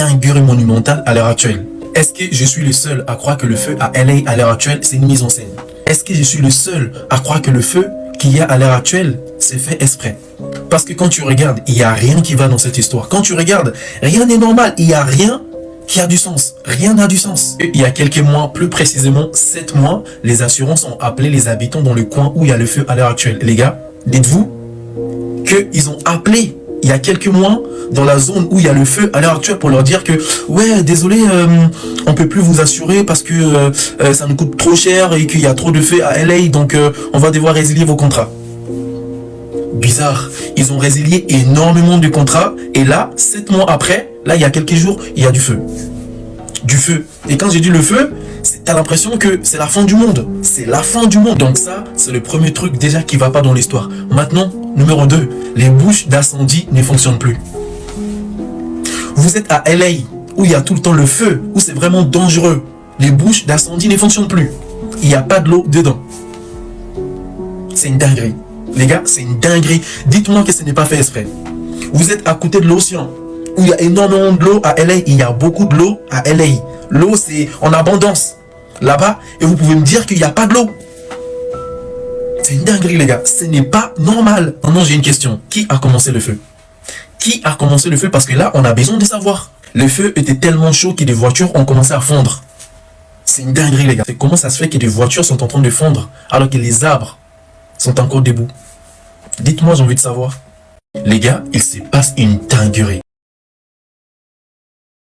dinguerie monumentale à l'heure actuelle. Est-ce que je suis le seul à croire que le feu à LA à l'heure actuelle, c'est une mise en scène? Est-ce que je suis le seul à croire que le feu qu'il y a à l'heure actuelle, c'est fait exprès? Parce que quand tu regardes, il n'y a rien qui va dans cette histoire. Quand tu regardes, rien n'est normal. Il n'y a rien qui a du sens. Rien n'a du sens. Et il y a quelques mois, plus précisément 7 mois, les assurances ont appelé les habitants dans le coin où il y a le feu à l'heure actuelle. Les gars, dites-vous qu'ils ont appelé il y a quelques mois dans la zone où il y a le feu à l'heure actuelle pour leur dire que ouais, désolé, on peut plus vous assurer parce que ça nous coûte trop cher et qu'il y a trop de feu à LA, donc on va devoir résilier vos contrats. Bizarre, ils ont résilié énormément de contrats et là, 7 mois après, là il y a quelques jours, il y a du feu. Du feu. Et quand j'ai dit le feu, t'as l'impression que c'est la fin du monde. C'est la fin du monde. Donc ça, c'est le premier truc déjà qui va pas dans l'histoire. Maintenant, numéro 2, les bouches d'incendie ne fonctionnent plus. Vous êtes à LA, où il y a tout le temps le feu, où c'est vraiment dangereux. Les bouches d'incendie ne fonctionnent plus. Il n'y a pas de l'eau dedans. C'est une dinguerie. Les gars, c'est une dinguerie. Dites-moi que ce n'est pas fait exprès. Vous êtes à côté de l'océan, où il y a énormément de l'eau à LA. Il y a beaucoup de l'eau à LA. L'eau, c'est en abondance là-bas. Et vous pouvez me dire qu'il n'y a pas de l'eau. C'est une dinguerie, les gars. Ce n'est pas normal. Maintenant, j'ai une question. Qui a commencé le feu? Qui a commencé le feu? Parce que là, on a besoin de savoir. Le feu était tellement chaud que des voitures ont commencé à fondre. C'est une dinguerie, les gars. Comment ça se fait que des voitures sont en train de fondre alors que les arbres sont encore debout? Dites-moi, j'ai envie de savoir. Les gars, il se passe une dinguerie.